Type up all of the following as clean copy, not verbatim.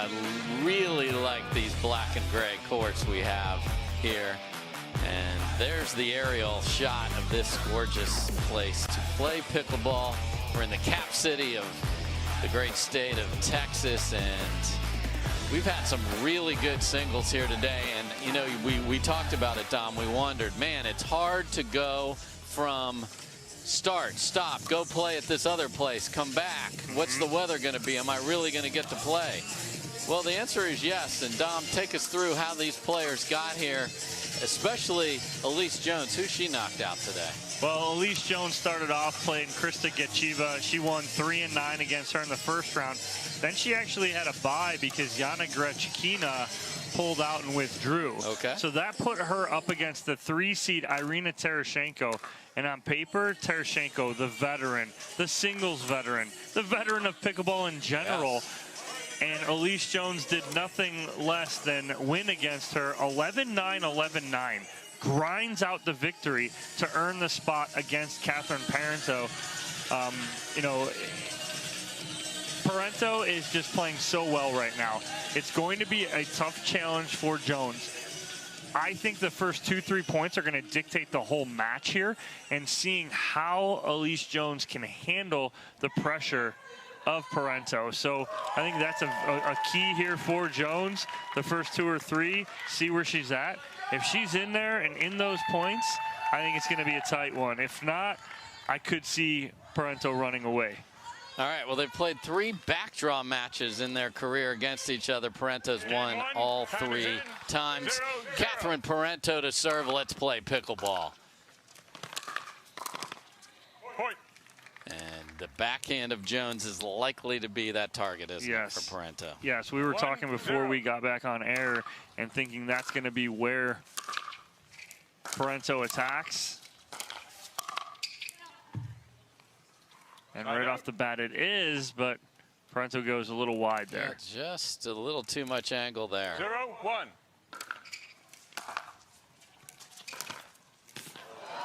I really like these black and gray courts we have here. And there's the aerial shot of this gorgeous place to play pickleball. We're in the cap city of the great state of Texas, and we've had some really good singles here today. And you know, we talked about it, Dom. We wondered, man, it's hard to go from start, stop, go play at this other place, come back. What's the weather going to be? Am I really going to get to play? Well, the answer is yes. And Dom, take us through how these players got here, especially Allyce Jones. Who she knocked out today? Well, Allyce Jones started off playing Krista Getchiva. She won 3-9 against her in the first round. Then she actually had a bye because Yana Grechkina pulled out and withdrew. Okay. So that put her up against the 3-seed Irina Tereshchenko. And on paper, Tereshchenko, the veteran, the singles veteran, the veteran of pickleball in general. Yes. And Allyce Jones did nothing less than win against her 11-9, 11-9. Grinds out the victory to earn the spot against Catherine Parenteau. You know, Parenteau is just playing so well right now. It's going to be a tough challenge for Jones. I think the first 2-3 points are going to dictate the whole match here, and seeing how Allyce Jones can handle the pressure of Parenteau. So I think that's a key here for Jones. The first 2 or 3, see where she's at. If she's in there and in those points, I think it's going to be a tight one. If not, I could see Parenteau running away. All right, well, they've played 3 backdraw matches in their career against each other. Parenteau's won all 3 times. Catherine Parenteau to serve. Let's play pickleball. Point. And the backhand of Jones is likely to be that target, isn't it, for Parenteau? Yes, we were talking before we got back on air and thinking that's going to be where Parenteau attacks. And right off the bat it is, but Parenteau goes a little wide there. Yeah, just a little too much angle there. 0-1.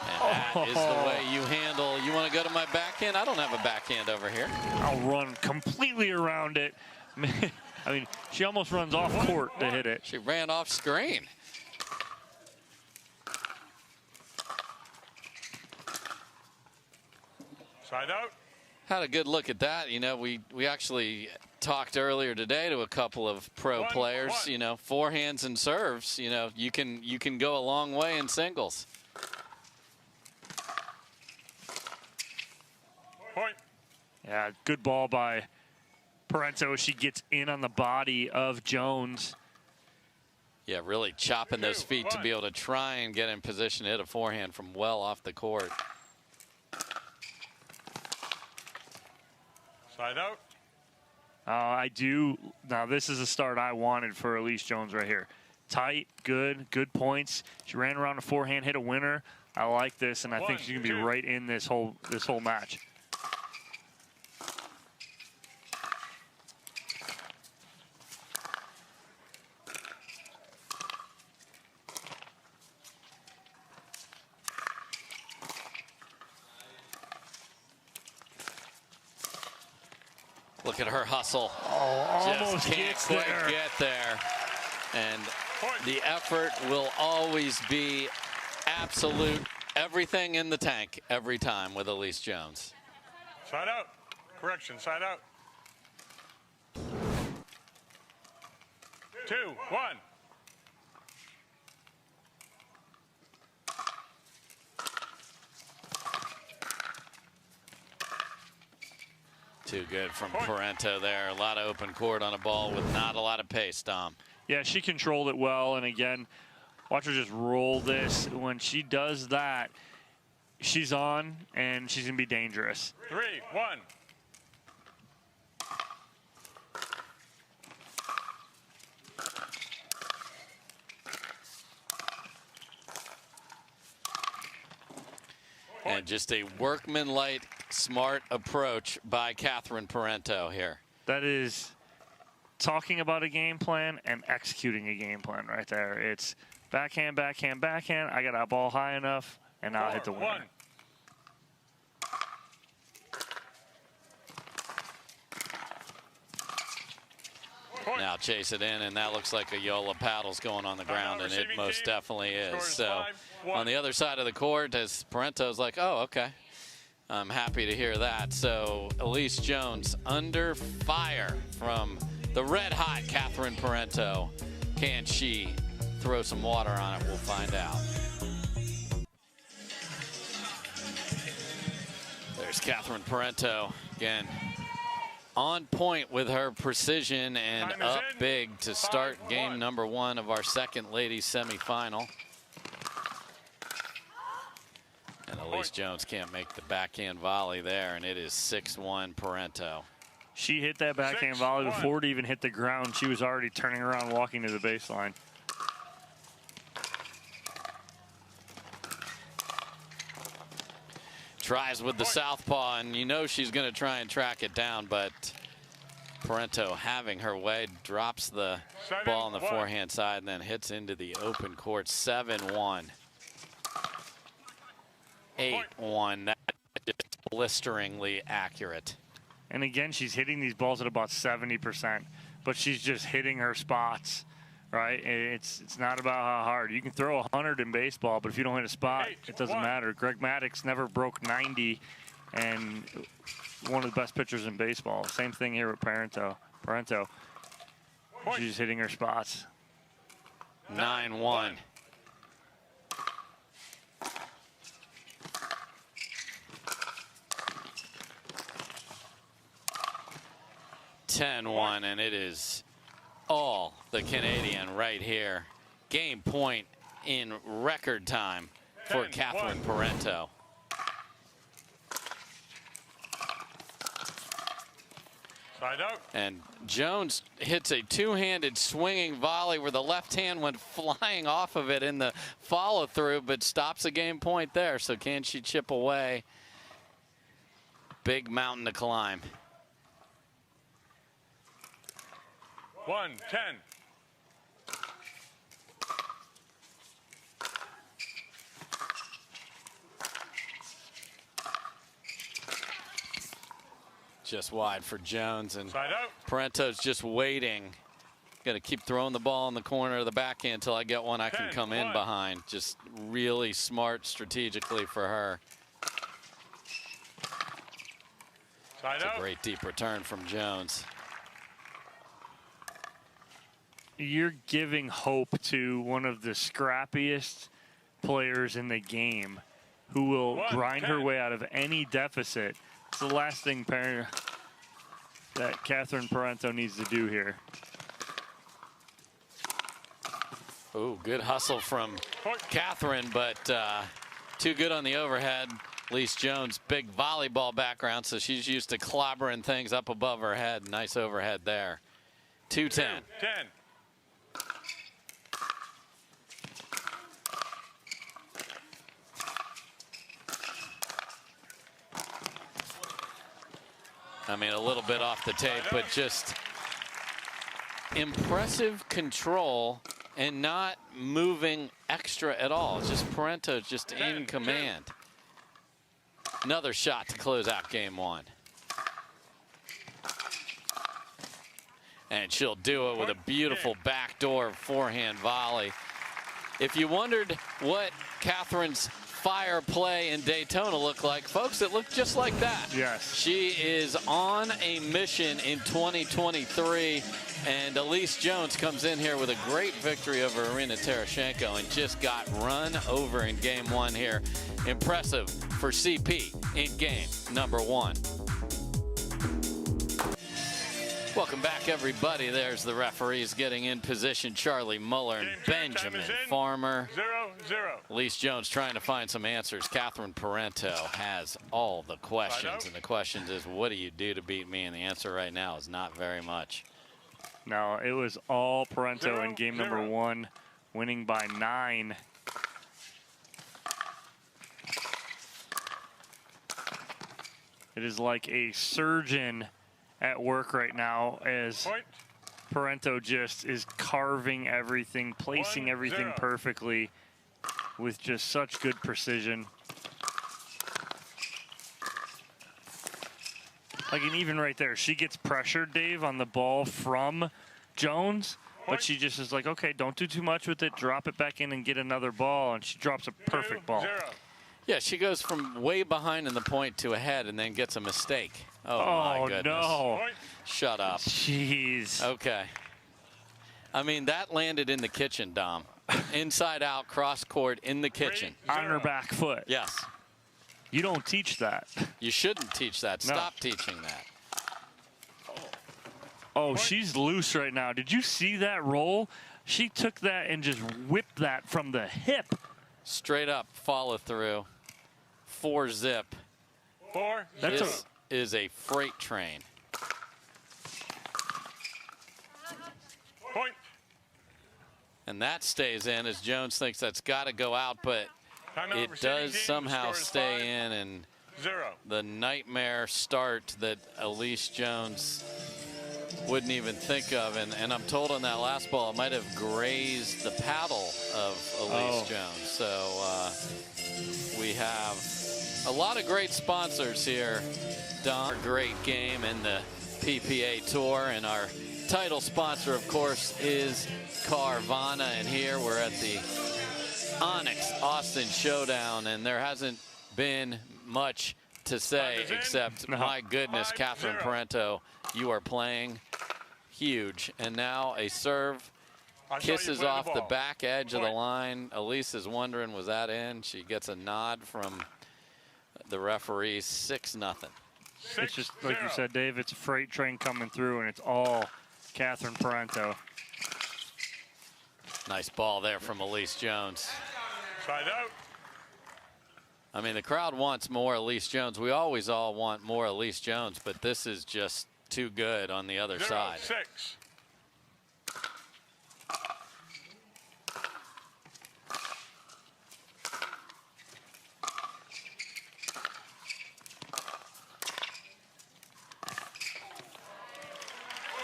And that is the way you handle. You want to go to my backhand? I don't have a backhand over here. I'll run completely around it. I mean, she almost runs off court to hit it. She ran off screen. Side out. Had a good look at that. You know, we actually talked earlier today to a couple of pro players. You know, forehands and serves. You know, you can go a long way in singles. Point. Yeah, good ball by Parenteau. She gets in on the body of Jones. Yeah, really chopping those feet to be able to try and get in position to hit a forehand from well off the court. Side out. I do. Now, this is a start I wanted for Allyce Jones right here. Tight, good points. She ran around a forehand, hit a winner. I like this, and I think she's going to be right in this whole match. Look at her hustle. Oh, almost just can't quite get there. And the effort will always be absolute, everything in the tank every time with Allyce Jones. Side out. Correction, side out. 2-1. Too good from Parenteau there. A lot of open court on a ball with not a lot of pace, Dom. Yeah, she controlled it well. And again, watch her just roll this. When she does that, she's on, and she's going to be dangerous. 3-1. And just a workmanlike, smart approach by Catherine Parenteau here. That is talking about a game plan and executing a game plan right there. It's backhand, backhand, backhand. I got that ball high enough, and I'll hit the winner. Point. Now chase it in, and that looks like a Yola paddle's going on the ground, and it receiving most team. definitely is. Score is So 5-1. on the other side of the court, as Parenteau's like, oh, okay. I'm happy to hear that. So Allyce Jones under fire from the red-hot Catherine Parenteau. Can she throw some water on it? We'll find out. There's Catherine Parenteau again, on point with her precision and Time is up in. big to start 5-1. game number 1 of our second ladies semifinal. And Allyce Jones can't make the backhand volley there, and it is 6-1 Parenteau. She hit that backhand volley 6-1. before it even hit the ground. She was already turning around, walking to the baseline. Tries with the southpaw, and you know she's going to try and track it down, but Parenteau having her way, drops the ball on the 7-1. forehand side and then hits into the open court. 7-1. 8-1. That's just blisteringly accurate. And again, she's hitting these balls at about 70%, but she's just hitting her spots, right? It's not about how hard. You can throw 100 in baseball, but if you don't hit a spot, it doesn't 8-1. matter. Greg Maddox never broke 90, and one of the best pitchers in baseball. Same thing here with Parenteau. Point. She's just hitting her spots. 9-1. 10-1, and it is all the Canadian right here. Game point in record time for 10-1. Catherine Parenteau. Side out. And Jones hits a two-handed swinging volley where the left hand went flying off of it in the follow-through, but stops a game point there. So can she chip away? Big mountain to climb. 1-10. Just wide for Jones, and Side out. Parenteau's just waiting. Gonna keep throwing the ball in the corner of the backhand until I get one I can come in 10-1. behind. Just really smart strategically for her. Side It's a out. great deep return from Jones. You're giving hope to one of the scrappiest players in the game who will 1-10. grind her way out of any deficit. It's the last thing that Catherine Parenteau needs to do here. Ooh, good hustle from Point. Catherine, but too good on the overhead. Allyce Jones, big volleyball background, so she's used to clobbering things up above her head. Nice overhead there. 2-10. 10. I mean, a little bit off the tape, but just impressive control and not moving extra at all. Just Parenteau just in command. Another shot to close out game 1. And she'll do it with a beautiful backdoor forehand volley. If you wondered what Catherine's fire play in Daytona looked like, folks, it looked just like that. Yes. She is on a mission in 2023, and Allyce Jones comes in here with a great victory over Irina Terashenko and just got run over in game 1 here. Impressive for CP in game number 1. Welcome back, everybody. There's the referees getting in position. Charlie Muller and Game time Benjamin is in. Farmer. 0-0. Allyce Jones trying to find some answers. Catherine Parenteau has all the questions, and the question is, what do you do to beat me? And the answer right now is not very much. No, it was all Parenteau in game number 0-0. 1, winning by 9. It is like a surgeon at work right now as Point. Parenteau just is carving everything, placing 1-0. everything perfectly with just such good precision. Like, and even right there, she gets pressured, Dave, on the ball from Jones, but she just is like, okay, don't do too much with it. Drop it back in and get another ball, and she drops a perfect ball. 0. Yeah, she goes from way behind in the point to ahead and then gets a mistake. Oh, my goodness. No. Point. Shut up. Jeez. Okay. I mean, that landed in the kitchen, Dom. Inside out, cross court, in the kitchen. On her back foot. Yes. You don't teach that. You shouldn't teach that. No. Stop teaching that. Oh, she's loose right now. Did you see that roll? She took that and just whipped that from the hip. Straight up follow through. 4-zip. 4. That's This is a freight train. Point. And that stays in as Jones thinks that's got to go out, but Timeout it receiving does team. somehow Score is stay 5. in, and 0. the nightmare start that Allyce Jones wouldn't even think of. And I'm told on that last ball it might have grazed the paddle of Allyce Jones. So we have a lot of great sponsors here. Don, a great game in the PPA Tour, and our title sponsor, of course, is Carvana. And here we're at the ONIX Austin Showdown, and there hasn't been much to say except, my goodness, 5-0. Catherine Parenteau, you are playing huge. And now a serve I'll tell you kisses play the off the ball. back edge of the Point. line. Allyce is wondering, was that in? She gets a nod from the referee. 6-0. It's just like you 6-0. said, Dave, it's a freight train coming through, and it's all Catherine Parenteau. Nice ball there from Allyce Jones. Side out. I mean, the crowd wants more Allyce Jones. We always all want more Allyce Jones, but this is just too good on the other 0, side. 6.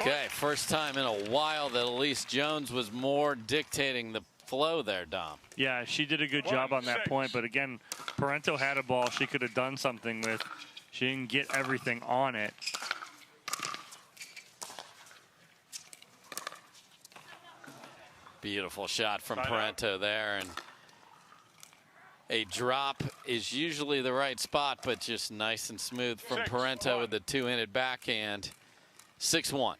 Okay, first time in a while that Allyce Jones was more dictating the flow there, Dom. Yeah, she did a good job on that 1-6. point, but again, Parenteau had a ball she could have done something with. She didn't get everything on it. Beautiful shot from Side out. Parenteau there, and a drop is usually the right spot, but just nice and smooth from 6-1. Parenteau with the two-handed backhand. 6-1.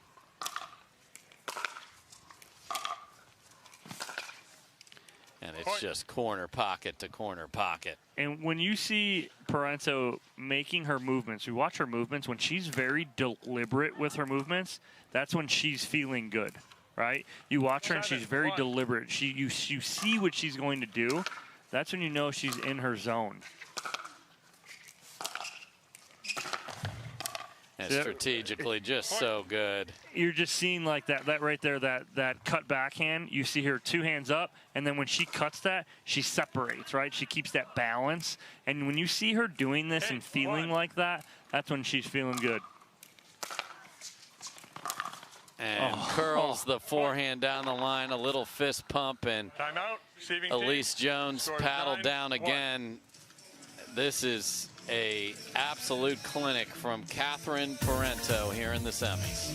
And it's Point. just corner pocket to corner pocket. And when you see Parenteau making her movements, you watch her movements, when she's very deliberate with her movements, that's when she's feeling good, right? You watch her and she's very 7-1. deliberate. You see what she's going to do. That's when you know she's in her zone. And Yep. strategically just so good. You're just seeing like that right there, that cut backhand. You see her two hands up, and then when she cuts that, she separates, right? She keeps that balance. And when you see her doing this and feeling like that, that's when she's feeling good. And curls the forehand down the line, a little fist pump, and Timeout. Receiving team. Allyce Jones Score is paddled down 9-1. again. This is a absolute clinic from Catherine Parenteau here in the semis.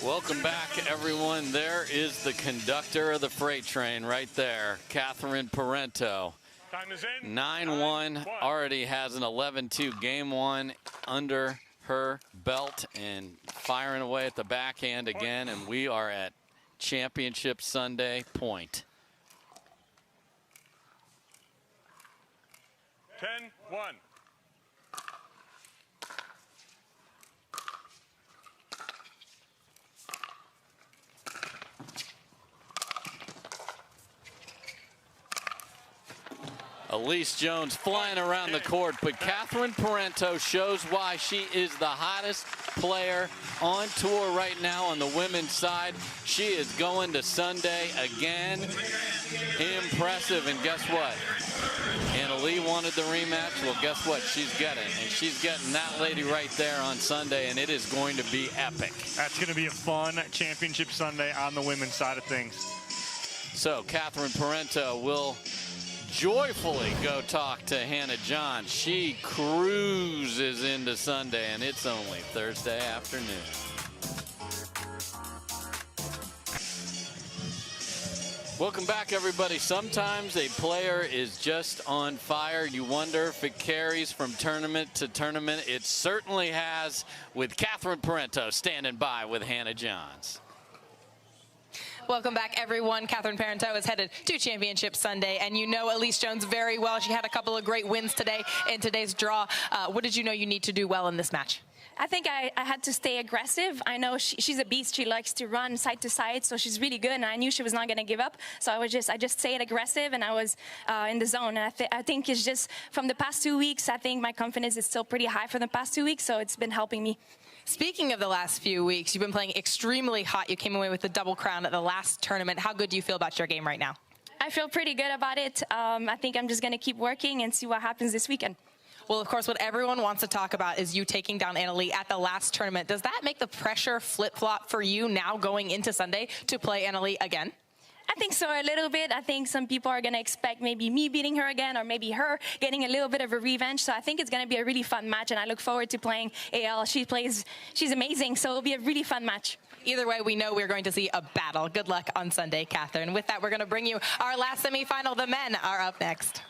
Welcome back, everyone. There is the conductor of the freight train right there, Catherine Parenteau. Time is in. 9-1, 9-1. already has an 11-2 game one under her belt and firing away at the backhand again, and we are at Championship Sunday point. 10-1. Allyce Jones flying around the court, but Catherine Parenteau shows why she is the hottest player on tour right now on the women's side. She is going to Sunday again. Impressive, and guess what? Anna Lee wanted the rematch. Well, guess what? She's getting, and she's getting that lady right there on Sunday, and it is going to be epic. That's going to be a fun championship Sunday on the women's side of things. So Catherine Parenteau will joyfully go talk to Hannah John. She cruises into Sunday, and it's only Thursday afternoon. Welcome back, everybody. Sometimes a player is just on fire. You wonder if it carries from tournament to tournament. It certainly has, with Catherine Parenteau standing by with Hannah Johns. Welcome back, everyone. Catherine Parenteau is headed to Championship Sunday, and you know Allyce Jones very well. She had a couple of great wins today in today's draw. What did you know you need to do well in this match? I think I had to stay aggressive. I know she's a beast. She likes to run side to side, so she's really good, and I knew she was not going to give up. So I just stayed aggressive, and I was in the zone. And I think it's just from the past 2 weeks, I think my confidence is still pretty high for the past 2 weeks, so it's been helping me. Speaking of the last few weeks, you've been playing extremely hot. You came away with the double crown at the last tournament. How good do you feel about your game right now? I feel pretty good about it. I think I'm just going to keep working and see what happens this weekend. Well, of course, what everyone wants to talk about is you taking down Annalie at the last tournament. Does that make the pressure flip-flop for you now going into Sunday to play Annalie again? I think so, a little bit. I think some people are going to expect maybe me beating her again, or maybe her getting a little bit of a revenge. So I think it's going to be a really fun match, and I look forward to playing AL. She's amazing, so it'll be a really fun match. Either way, we know we're going to see a battle. Good luck on Sunday, Catherine. With that, we're going to bring you our last semifinal. The men are up next.